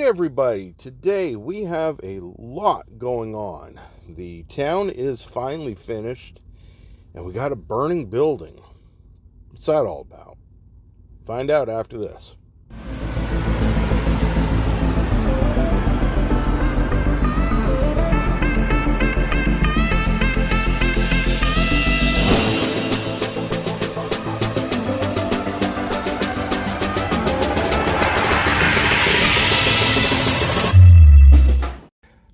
everybody, today we have a lot going on. The town is finally finished and we got a burning building. What's that all about? Find out after this.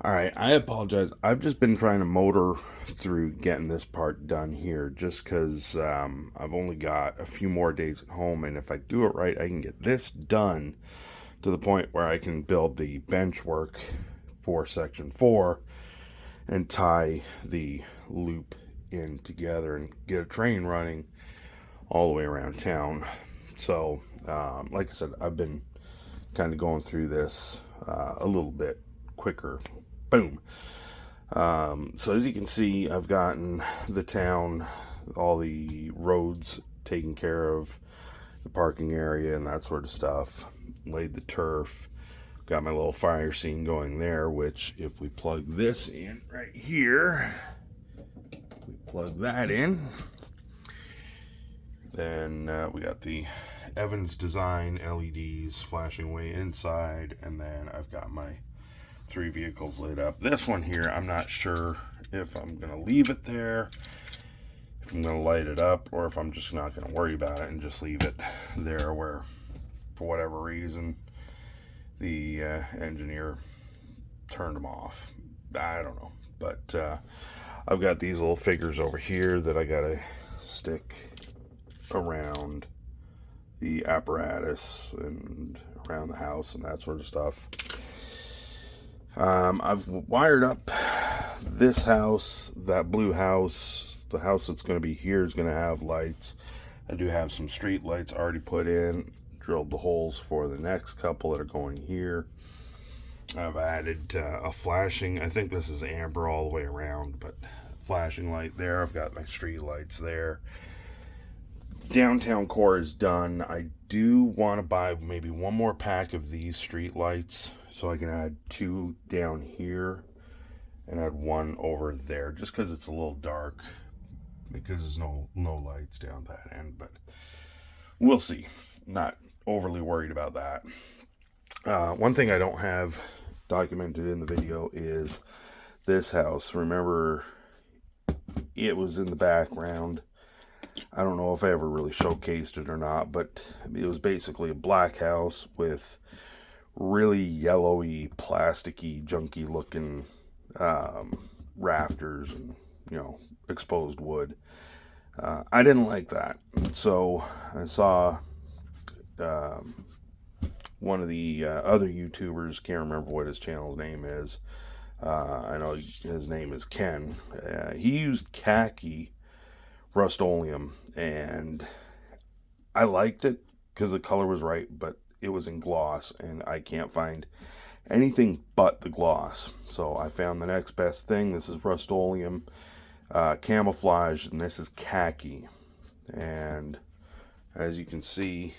Alright, I apologize. I've just been trying to motor through getting this part done here just because I've only got a few more days at home, and if I do it right, I can get this done to the point where I can build the bench work for section 4 and tie the loop in together and get a train running all the way around town. So, like I said, I've been kind of going through this a little bit quicker. Boom. So as you can see, I've gotten the town, all the roads taken care of, the parking area and that sort of stuff, laid the turf, got my little fire scene going there, which if we plug this in right here, we plug that in, then we got the Evans Design LEDs flashing away inside, and then I've got my 3 vehicles lit up. This one here, I'm not sure if I'm going to leave it there, if I'm going to light it up, or if I'm just not going to worry about it and just leave it there where, for whatever reason, the engineer turned them off. I don't know. But I've got these little figures over here that I got to stick around the apparatus and around the house and that sort of stuff. I've wired up this house, that blue house. The house that's going to be here is going to have lights. I do have some street lights already put in. Drilled the holes for the next couple that are going here. I've added a flashing, I think this is amber all the way around, but flashing light there. I've got my street lights there. Downtown core is done. I do want to buy maybe one more pack of these street lights so I can add 2 down here and add 1 over there, just because it's a little dark, because there's no lights down that end, but we'll see. Not overly worried about that. One thing I don't have documented in the video is this house. Remember, it was in the background. I don't know if I ever really showcased it or not, but it was basically a black house with really yellowy, plasticky, junky looking rafters and, exposed wood. I didn't like that. So I saw one of the other YouTubers, can't remember what his channel's name is. I know his name is Ken. He used khaki Rust-Oleum, and I liked it because the color was right, but it was in gloss, and I can't find anything but the gloss. So I found the next best thing. This is Rust-Oleum camouflage, and this is khaki. And as you can see,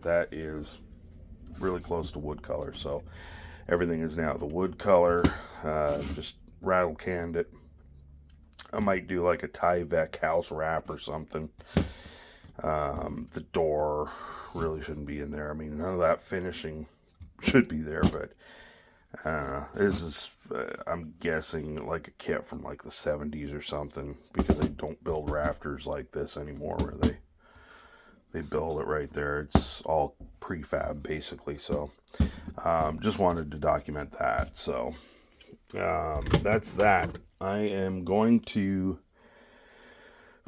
that is really close to wood color. So everything is now the wood color. Just rattle canned it. I might do like a Tyvek house wrap or something. The door really shouldn't be in there. I mean, none of that finishing should be there, but this is, I'm guessing, like a kit from like the 70s or something, because they don't build rafters like this anymore, where they build it right there. It's all prefab, basically. So just wanted to document that. So that's that. I am going to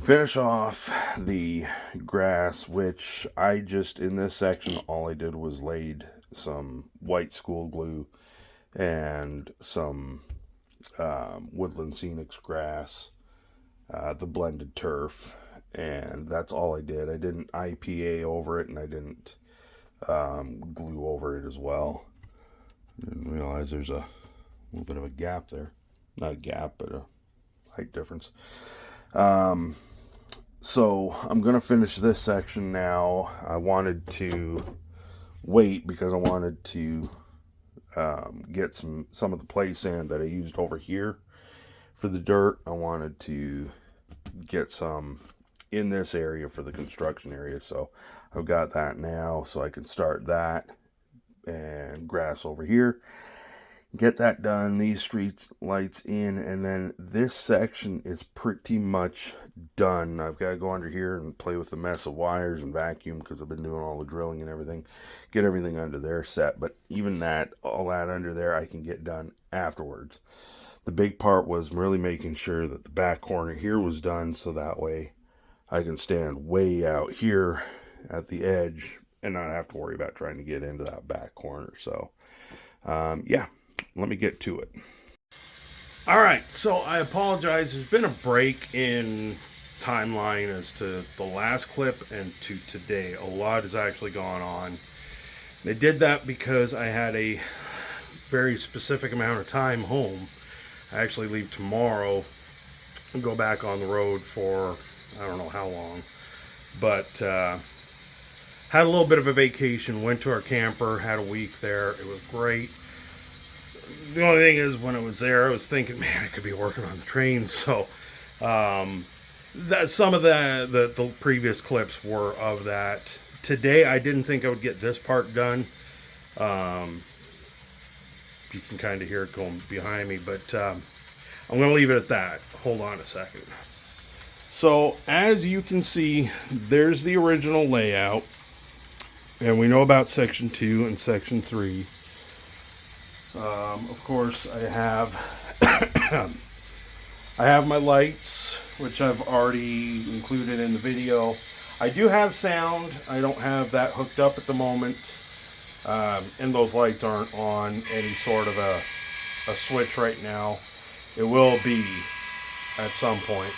finish off the grass, which I just, in this section, all I did was laid some white school glue and some Woodland Scenics grass, the blended turf, and that's all I did. I didn't IPA over it, and I didn't glue over it as well. I didn't realize there's a little bit of a gap there. Not a gap, but a height difference. So I'm going to finish this section now. I wanted to wait because I wanted to get some of the play sand that I used over here for the dirt. I wanted to get some in this area for the construction area, so I've got that now, so I can start that, and grass over here, get that done, these street lights in, and then this section is pretty much done. I've got to go under here and play with the mess of wires and vacuum, because I've been doing all the drilling and everything, get everything under there set. But even that, all that under there, I can get done afterwards. The big part was really making sure that the back corner here was done, so that way I can stand way out here at the edge and not have to worry about trying to get into that back corner. So yeah, let me get to it. All right, so I apologize. There's been a break in timeline as to the last clip and to today. A lot has actually gone on. They did that because I had a very specific amount of time home. I actually leave tomorrow and go back on the road for I don't know how long, but had a little bit of a vacation, went to our camper, had a week there. It was great. The only thing is, when I was there, I was thinking, man, I could be working on the train. So that some of the previous clips were of that. Today, I didn't think I would get this part done. You can kind of hear it going behind me, but I'm going to leave it at that. Hold on a second. So, as you can see, there's the original layout. And we know about section 2 and section 3. Of course, I have I have my lights, which I've already included in the video. I do have sound. I don't have that hooked up at the moment. And those lights aren't on any sort of a switch right now. It will be at some point.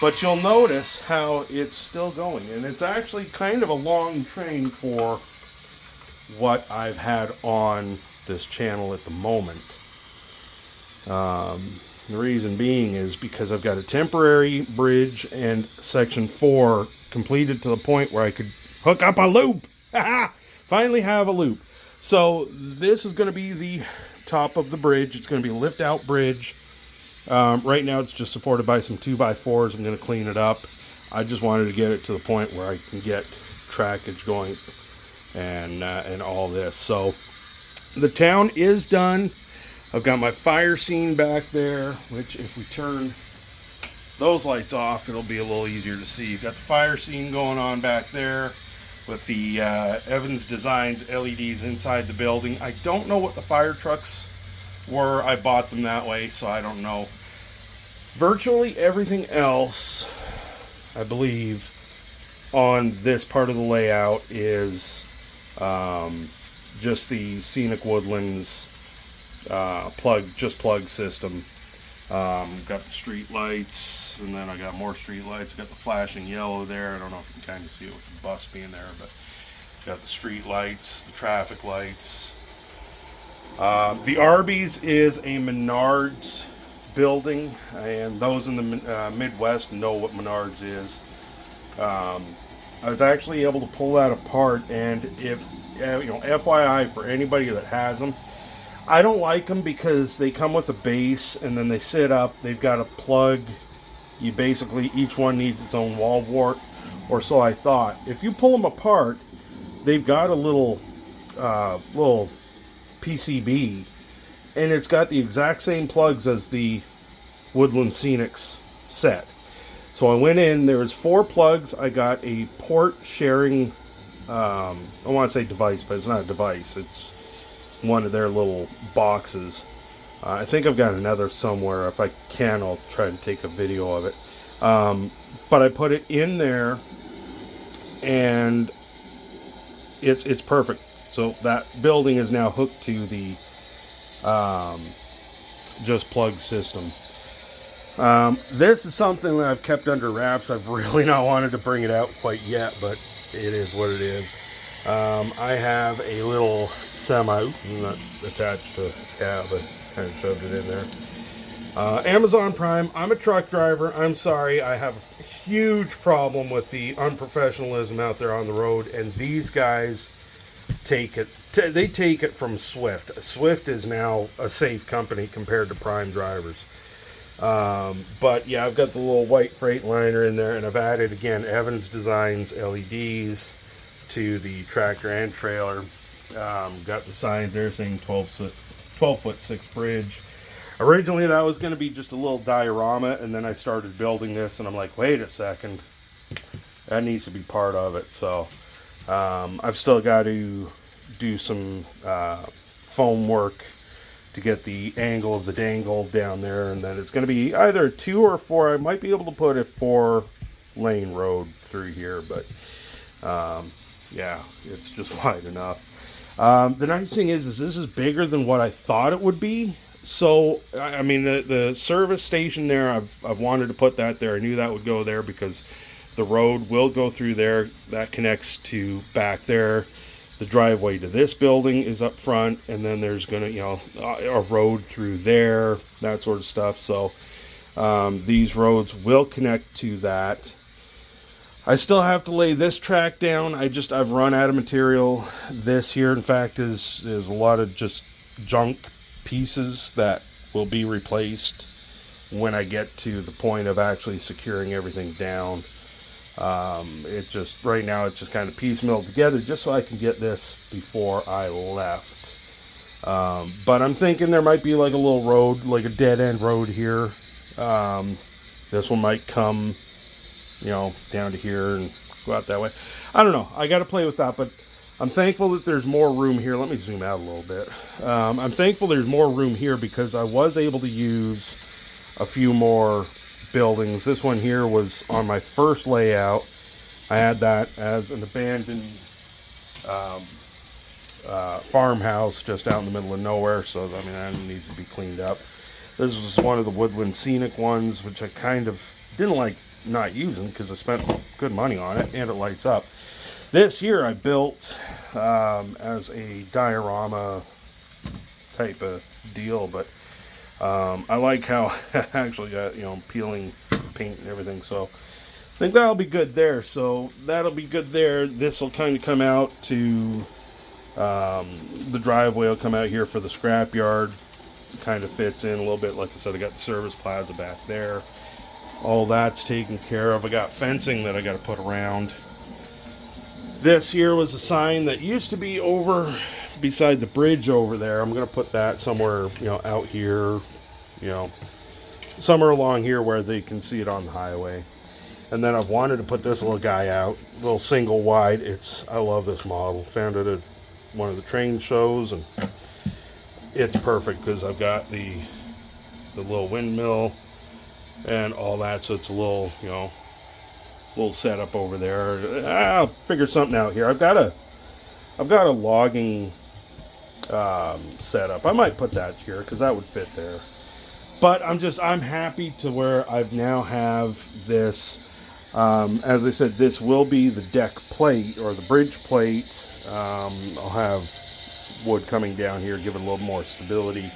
But you'll notice how it's still going. And it's actually kind of a long train for what I've had on this channel at the moment. The reason being is because I've got a temporary bridge and section 4 completed to the point where I could hook up a loop. Finally have a loop. So this is going to be the top of the bridge. It's going to be a lift out bridge. Right now it's just supported by some 2x4s. I'm going to clean it up. I just wanted to get it to the point where I can get trackage going and all this. So the town is done. I've got my fire scene back there, which if we turn those lights off, it'll be a little easier to see. You've got the fire scene going on back there with the Evans Designs LEDs inside the building. I don't know what the fire trucks were. I bought them that way, so I don't know. Virtually everything else, I believe, on this part of the layout is just the Scenic Woodlands plug system. Got the street lights, and then I got more street lights. Got the flashing yellow there. I don't know if you can kind of see it with the bus being there, but got the street lights, the traffic lights. The Arby's is a Menards building, and those in the Midwest know what Menards is. I was actually able to pull that apart, and if FYI for anybody that has them, I don't like them because they come with a base and then they sit up. They've got a plug. You basically, each one needs its own wall wart, or so I thought. If you pull them apart, they've got a little PCB, and it's got the exact same plugs as the Woodland Scenics set. So I went in, there was 4 plugs. I got a port sharing, I want to say device, but it's not a device. It's one of their little boxes. I think I've got another somewhere. If I can, I'll try to take a video of it. But I put it in there, and it's perfect. So that building is now hooked to the just plug system. This is something that I've kept under wraps. I've really not wanted to bring it out quite yet, but it is what it is. I have a little semi, not attached to a cab, but kind of shoved it in there. Amazon Prime. I'm a truck driver. I'm sorry. I have a huge problem with the unprofessionalism out there on the road, and these guys take it. They take it from Swift. Swift is now a safe company compared to Prime drivers. But yeah, I've got the little white Freightliner in there, and I've added again Evans Designs LEDs to the tractor and trailer. Got the signs there saying 12-foot 6 bridge. Originally that was going to be just a little diorama, and then I started building this and I'm like, wait a second, that needs to be part of it. So I've still got to do some foam work to get the angle of the dangle down there, and then it's going to be either 2 or 4. I might be able to put a 4-lane road through here, but yeah, it's just wide enough. The nice thing is this is bigger than what I thought it would be. So I mean, the service station there, I've wanted to put that there. I knew that would go there because the road will go through there. That connects to back there. The driveway to this building is up front, and then there's gonna, a road through there, that sort of stuff. So these roads will connect to that. I still have to lay this track down. I've run out of material. This here, in fact, is a lot of just junk pieces that will be replaced when I get to the point of actually securing everything down. Right now it's just kind of piecemealed together just so I can get this before I left. But I'm thinking there might be like a little road, like a dead end road here. This one might come, down to here and go out that way. I don't know. I got to play with that, but I'm thankful that there's more room here. Let me zoom out a little bit. I'm thankful there's more room here because I was able to use a few more buildings. This one here was on my first layout. I had that as an abandoned farmhouse just out in the middle of nowhere, so I mean that needs to be cleaned up. This was one of the woodland scenic ones, which I kind of didn't like not using because I spent good money on it and it lights up. This here I built as a diorama type of deal, but I like how I actually got, peeling paint and everything, so I think that'll be good there. So that'll be good there. This will kind of come out to the driveway will come out here for the scrapyard. Kind of fits in a little bit. Like I said, I got the service plaza back there. All that's taken care of. I got fencing that I got to put around. This here was a sign that used to be over beside the bridge over there. I'm going to put that somewhere, out here, somewhere along here where they can see it on the highway. And then I've wanted to put this little guy out, little single wide. I love this model. Found it at one of the train shows, and it's perfect because I've got the little windmill and all that. So it's a little, little setup over there. I'll figure something out here. I've got a logging setup. I might put that here because that would fit there. But I'm happy to where I've now have this. As I said, this will be the deck plate or the bridge plate. I'll have wood coming down here, give it a little more stability.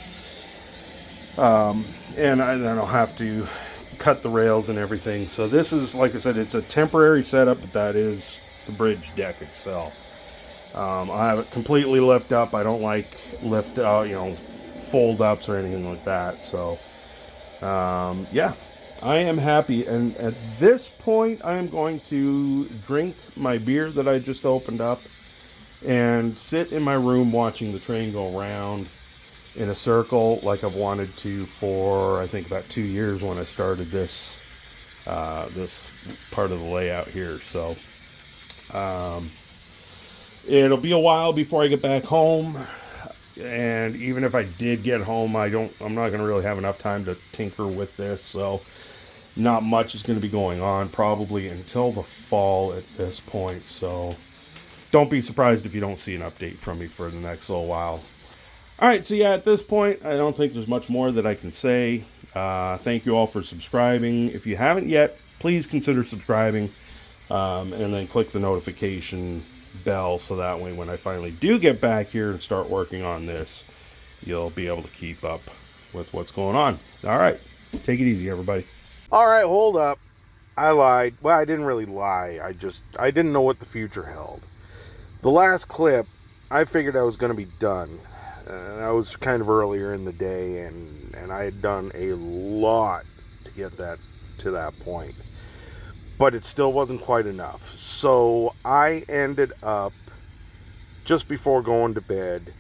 And then I'll have to cut the rails and everything. So this is, like I said, it's a temporary setup, but that is the bridge deck itself. I'll have it completely lift up. I don't like fold ups or anything like that. So, yeah, I am happy. And at this point, I am going to drink my beer that I just opened up and sit in my room watching the train go around in a circle like I've wanted to for, I think, about 2 years when I started this part of the layout here. So, it'll be a while before I get back home. And even if I did get home, I'm not going to really have enough time to tinker with this. So not much is going to be going on probably until the fall at this point. So don't be surprised if you don't see an update from me for the next little while. All right, so yeah, at this point, I don't think there's much more that I can say. Thank you all for subscribing. If you haven't yet, please consider subscribing, and then click the notification bell so that way when I finally do get back here and start working on this, you'll be able to keep up with what's going on. All right, take it easy, everybody. All right, hold up. I lied. Well, I didn't really lie. I didn't know what the future held. The last clip, I figured I was going to be done. That was kind of earlier in the day, and I had done a lot to get that to that point. But it still wasn't quite enough. So I ended up, just before going to bed,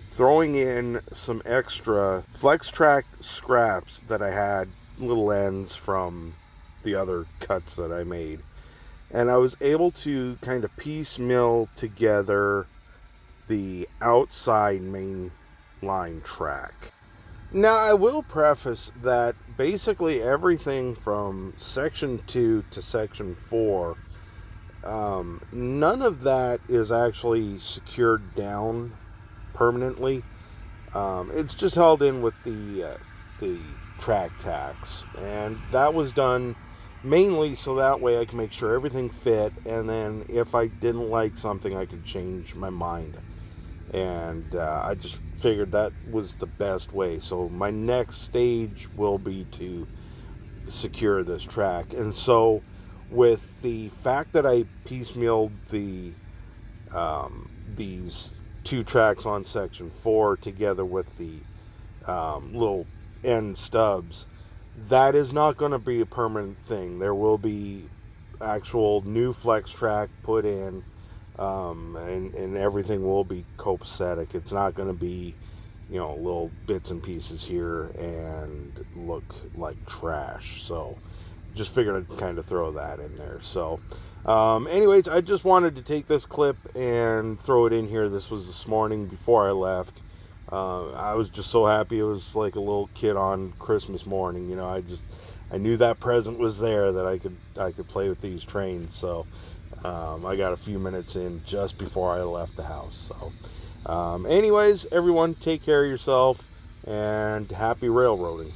throwing in some extra flex track scraps that I had, little ends from the other cuts that I made. And I was able to kind of piecemeal together the outside main line track. Now, I will preface that basically everything from section 2 to section 4, none of that is actually secured down permanently. It's just held in with the track tacks, and that was done mainly so that way I can make sure everything fit, and then if I didn't like something, I could change my mind. And I just figured that was the best way. So my next stage will be to secure this track. And so with the fact that I piecemealed these two tracks on section 4 together with the little end stubs, that is not going to be a permanent thing. There will be actual new flex track put in, and everything will be copacetic. It's not going to be, little bits and pieces here and look like trash. So just figured I'd kind of throw that in there. So anyways, I just wanted to take this clip and throw it in here. This was this morning before I left. I was just so happy. It was like a little kid on Christmas morning. I knew that present was there, that I could play with these trains. So I got a few minutes in just before I left the house. So anyways, everyone, take care of yourself and happy railroading.